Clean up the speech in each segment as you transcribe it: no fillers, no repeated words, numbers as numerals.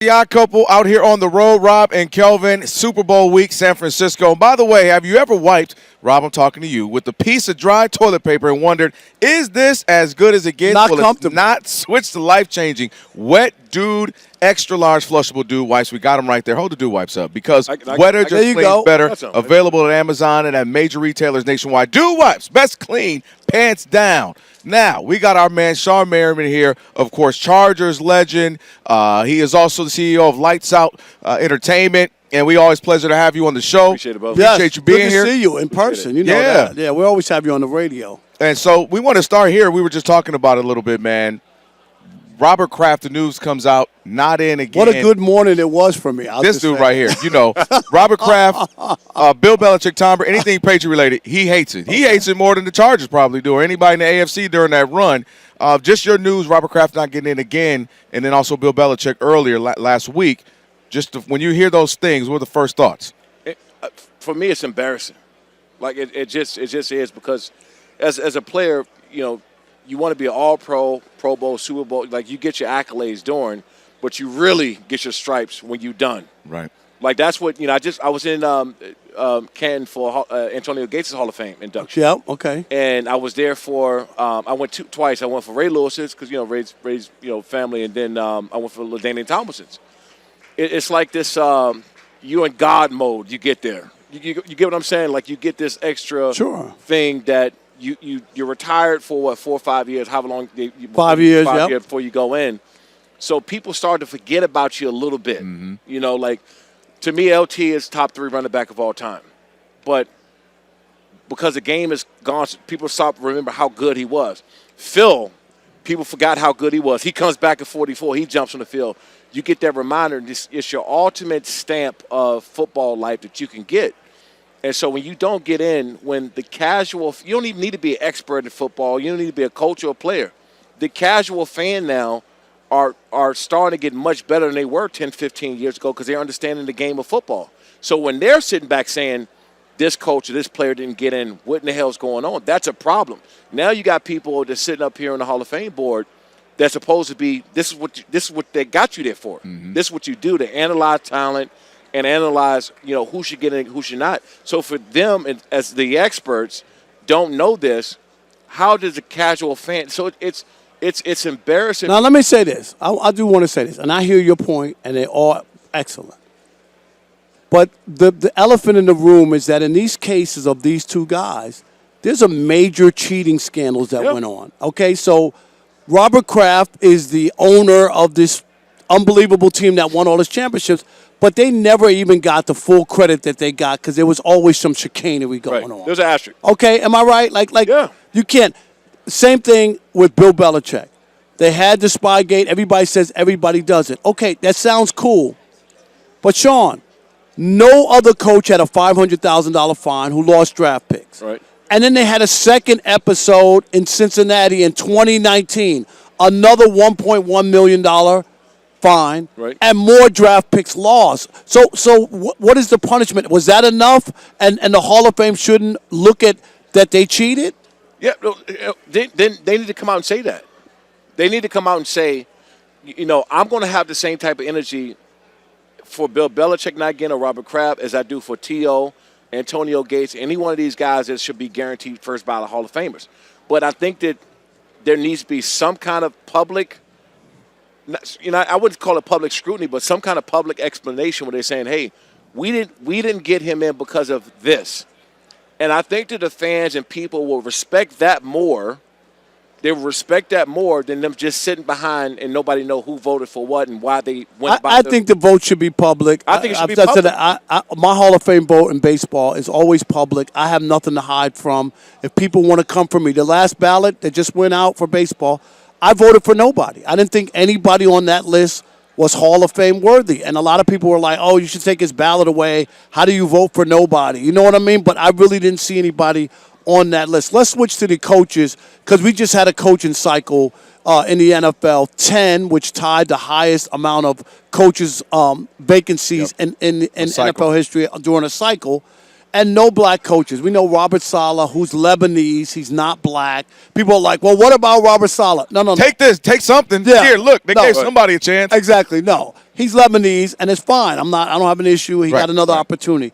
The odd couple out here on the road, Rob and Kelvin, Super Bowl week, San Francisco. And by the way, have you ever wiped, Rob, I'm talking to you, with a piece of dry toilet paper and wondered, is this as good as it gets? Not comfortable. Not. Switch to life-changing Wet Dude Extra Large Flushable Dude Wipes. We got them right there. Hold the Dude Wipes up because wetter just cleans better. Available at Amazon and at major retailers nationwide. Dude Wipes, best clean, pants down. Now, we got our man Shawne Merriman here, of course, Chargers legend. He is also the CEO of Lights Out Entertainment, and we always pleasure to have you on the show. Appreciate it, both. Appreciate you being here. Good to see you in person. You know that. Yeah, we always have you on the radio. And so we want to start here. We were just talking about it a little bit, man. Robert Kraft, the news comes out, not in again. What a good morning it was for me. This dude right here, you know, Robert Kraft, Bill Belichick, Tom Brady, anything Patriot related, he hates it. He hates it more than the Chargers probably do, or anybody in the AFC during that run. Just your news, Robert Kraft not getting in again, and then also Bill Belichick earlier last week. When you hear those things, what are the first thoughts? For me, it's embarrassing. Like it just is because as a player, you know, you want to be an All-Pro, Pro Bowl, Super Bowl. Like, you get your accolades during, but you really get your stripes when you're done. Right. Like, that's what, you know, I was in Canton for Antonio Gates' Hall of Fame induction. Yeah, okay. And I was there for I went twice. I went for Ray Lewis's because, you know, Ray's family, and then I went for LaDainian Tomlinson's. It's like this you in God mode. You get there. You get what I'm saying? Like, you get this extra thing that you're retired for, what, 4 or 5 years, however long? 5 years, years before you go in. So people start to forget about you a little bit. Mm-hmm. You know, like, to me, LT is top 3 running back of all time. But because the game is gone, people stop remember how good he was. Phil, people forgot how good he was. He comes back at 44. He jumps on the field. You get that reminder. It's your ultimate stamp of football life that you can get. And so when you don't get in, when the casual – you don't even need to be an expert in football. You don't need to be a coach or a player. The casual fan now are starting to get much better than they were 10, 15 years ago because they're understanding the game of football. So when they're sitting back saying this coach or this player didn't get in, what in the hell's going on? That's a problem. Now you got people that's sitting up here on the Hall of Fame board that's supposed to be – this is what they got you there for. Mm-hmm. This is what you do to analyze talent – and analyze, you know, who should get in and who should not. So for them, as the experts, don't know this, how does a casual fan? So it's embarrassing. Now let me say this. I do want to say this, and I hear your point, and they're all excellent. But the elephant in the room is that in these cases of these two guys, there's a major cheating scandals that went on. Okay, so Robert Kraft is the owner of this unbelievable team that won all his championships. But they never even got the full credit that they got because there was always some chicanery going on. There's an asterisk. Okay, am I right? Like you can't. Same thing with Bill Belichick. They had the Spygate. Everybody says everybody does it. Okay, that sounds cool. But, Shawne, no other coach had a $500,000 fine who lost draft picks. Right. And then they had a second episode in Cincinnati in 2019, another $1.1 million fine, and more draft picks lost. So what is the punishment? Was that enough? And the Hall of Fame shouldn't look at that they cheated? Yeah, they need to come out and say that. They need to come out and say, you know, I'm going to have the same type of energy for Bill Belichick not getting a Robert Kraft as I do for T.O., Antonio Gates, any one of these guys that should be guaranteed first ballot Hall of Famers. But I think that there needs to be some kind of public, you know, I wouldn't call it public scrutiny, but some kind of public explanation where they're saying, hey, we didn't get him in because of this. And I think that the fans and people will respect that more. They will respect that more than them just sitting behind and nobody know who voted for what and why they went by. I think the vote should be public. I think it should be public. My Hall of Fame vote in baseball is always public. I have nothing to hide from. If people want to come for me, the last ballot that just went out for baseball, I voted for nobody. I didn't think anybody on that list was Hall of Fame worthy. And a lot of people were like, oh, you should take his ballot away. How do you vote for nobody? You know what I mean? But I really didn't see anybody on that list. Let's switch to the coaches because we just had a coaching cycle in the NFL, 10, which tied the highest amount of coaches vacancies in NFL history during a cycle. And no black coaches. We know Robert Saleh, who's Lebanese. He's not black. People are like, well, what about Robert Saleh? No. Take this. Take something. Yeah. Here, look. They gave somebody a chance. Exactly. No. He's Lebanese, and it's fine. I don't have an issue. He got another opportunity.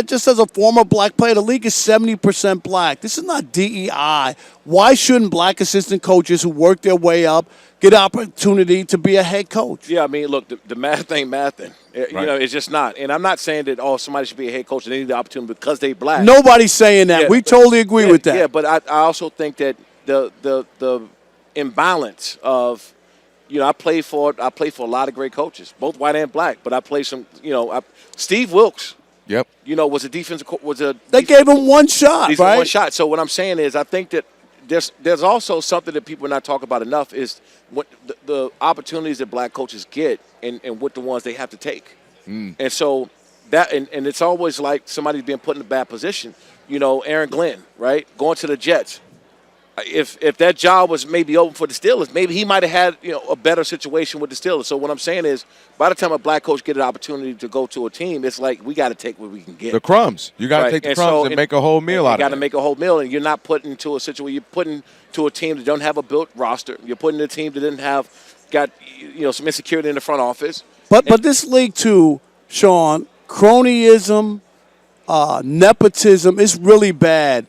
Just as a former black player, the league is 70% black. This is not DEI. Why shouldn't black assistant coaches who work their way up get an opportunity to be a head coach? Yeah, I mean, look, the math ain't mathing. You know, it's just not. And I'm not saying that, somebody should be a head coach and they need the opportunity because they black. Nobody's saying that. Yeah, we totally agree with that. Yeah, but I also think that the imbalance of, I play for a lot of great coaches, both white and black. But I play some, Steve Wilkes. Yep. Was a defensive They gave him one shot, right? One shot. So what I'm saying is, I think that there's also something that people are not talking about enough is what the opportunities that black coaches get and what the ones they have to take. And so that and it's always like somebody's being put in a bad position. Aaron Glenn, right, going to the Jets. If that job was maybe open for the Steelers, maybe he might have had a better situation with the Steelers. So what I'm saying is, by the time a black coach get an opportunity to go to a team, it's like we got to take what we can get. The crumbs. You got to take the crumbs and make a whole meal out of it. You got to make a whole meal, and you're not putting into a situation. You're putting to a team that don't have a built roster. You're putting a team that didn't have some insecurity in the front office. But this league too, Shawne, cronyism, nepotism is really bad.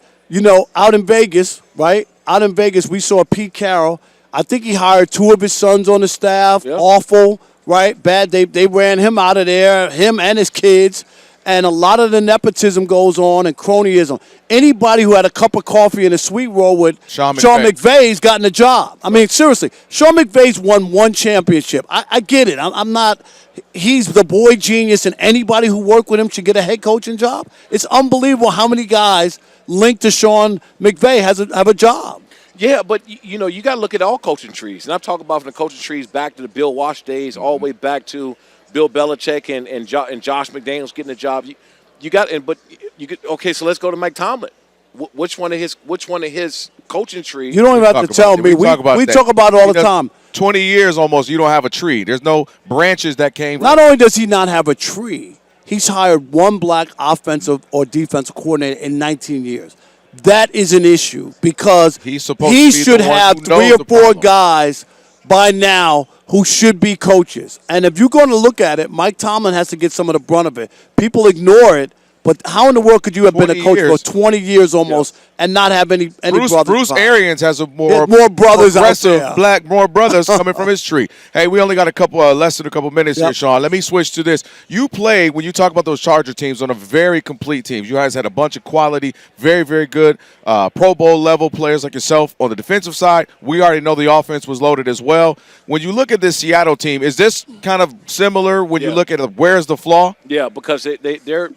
Out in Vegas, right? Out in Vegas, we saw Pete Carroll. I think he hired 2 of his sons on the staff. Yep. Awful, right? Bad. They ran him out of there, him and his kids. And a lot of the nepotism goes on and cronyism. Anybody who had a cup of coffee and a sweet roll with Sean McVay's gotten a job. I mean, seriously, Sean McVay's won 1 championship. I get it. I'm not – he's the boy genius, and anybody who worked with him should get a head coaching job. It's unbelievable how many guys linked to Sean McVay have a job. Yeah, but, you got to look at all coaching trees. And I'm talking about from the coaching trees back to the Bill Walsh days, all the way back to – Bill Belichick and Josh McDaniels getting a job. Okay. So let's go to Mike Tomlin. Which one of his coaching trees? You don't even have to tell me. We talk about it all the time. 20 years almost. You don't have a tree. There's no branches that came. Not only does he not have a tree, he's hired 1 black offensive or defensive coordinator in 19 years. That is an issue because he should have 3 or 4 guys by now who should be coaches. And if you're going to look at it, Mike Tomlin has to get some of the brunt of it. People ignore it, but how in the world could you have been a coach for 20 years almost and not have any brothers? Bruce Arians has more brothers aggressive more brothers coming from his tree. Hey, we only got less than a couple minutes here, Sean. Let me switch to this. You played, when you talk about those Charger teams, on a very complete team. You guys had a bunch of quality, very, very good Pro Bowl level players like yourself on the defensive side. We already know the offense was loaded as well. When you look at this Seattle team, is this kind of similar when you look at where's the flaw? Yeah, because they're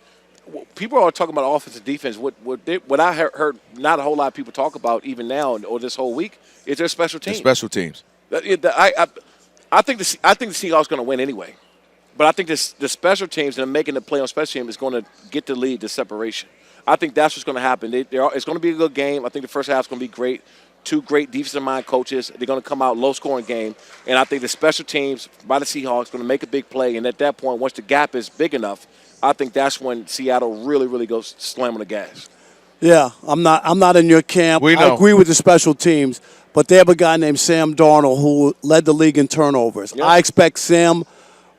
people are talking about offense and defense. What I heard not a whole lot of people talk about even now or this whole week is their special teams. Special teams. I think the Seahawks going to win anyway, but I think the special teams and making the play on special teams is going to get the lead, the separation. I think that's what's going to happen. It's going to be a good game. I think the first half is going to be great. 2 great defensive mind coaches. They're going to come out low-scoring game, and I think the special teams by the Seahawks going to make a big play. And at that point, once the gap is big enough, I think that's when Seattle really, really goes slam on the gas. Yeah, I'm not in your camp. I agree with the special teams, but they have a guy named Sam Darnold who led the league in turnovers. Yep. I expect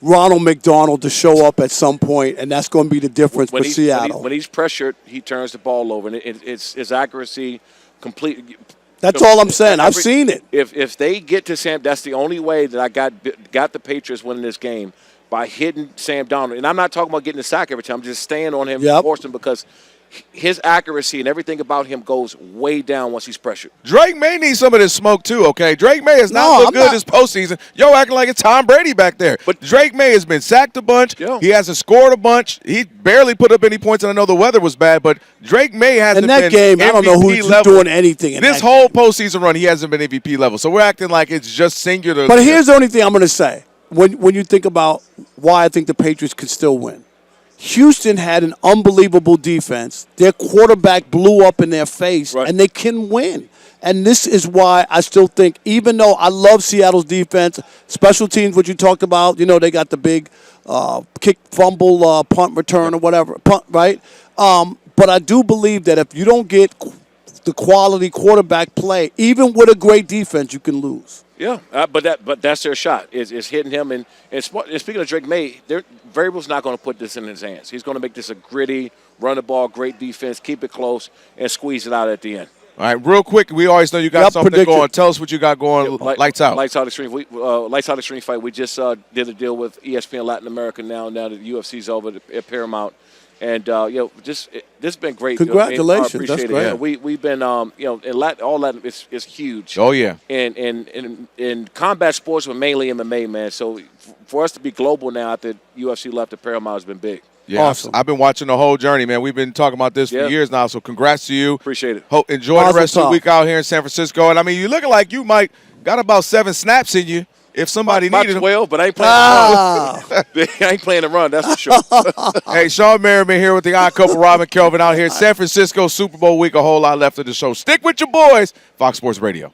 Ronald McDonald to show up at some point, and that's going to be the difference for Seattle. When he's pressured, he turns the ball over, and it's his accuracy complete. That's all I'm saying. I've seen it. If they get to Sam, that's the only way that I got the Patriots winning this game, by hitting Sam Darnold. And I'm not talking about getting the sack every time. I'm just staying on him and forcing him because his accuracy and everything about him goes way down once he's pressured. Drake May needs some of this smoke too, okay? Drake May has not looked good this postseason. Yo, acting like it's Tom Brady back there. But Drake May has been sacked a bunch. He hasn't scored a bunch. He barely put up any points, and I know the weather was bad, but Drake May hasn't been MVP level. In that game, I don't know who's doing anything. This whole postseason run, he hasn't been MVP level. So we're acting like it's just singular. But here's the only thing I'm going to say. When you think about why I think the Patriots could still win. Houston had an unbelievable defense. Their quarterback blew up in their face, and they can win. And this is why I still think, even though I love Seattle's defense, special teams, what you talked about, they got the big kick, fumble, punt return or whatever, right? But I do believe that if you don't get the quality quarterback play, even with a great defense, you can lose. Yeah, but that's their shot. Is hitting him. And speaking of Drake May, Variable's not going to put this in his hands. He's going to make this a gritty, run the ball, great defense, keep it close, and squeeze it out at the end. All right, real quick, we always know you got something going. Tell us what you got going. Lights out. Lights out extreme. Lights out extreme fight. We just did a deal with ESPN Latin America now that the UFC's over at Paramount. And this has been great. Congratulations, I appreciate that's it. great. We've been in Latin, all Latin is huge. Oh yeah. In combat sports, but mainly MMA, man. So for us to be global now after UFC left the Paramount has been big. Yeah, awesome. I've been watching the whole journey, man. We've been talking about this for years now. So congrats to you. Appreciate it. Enjoy the rest of the week out here in San Francisco. And I mean, you looking like you might got about 7 snaps in you. If somebody needed 12, but I ain't playing the run. I ain't playing the run, that's for sure. Hey, Shawne Merriman here with the odd couple, Robin Kelvin out here in San Francisco, Super Bowl week. A whole lot left of the show. Stick with your boys, Fox Sports Radio.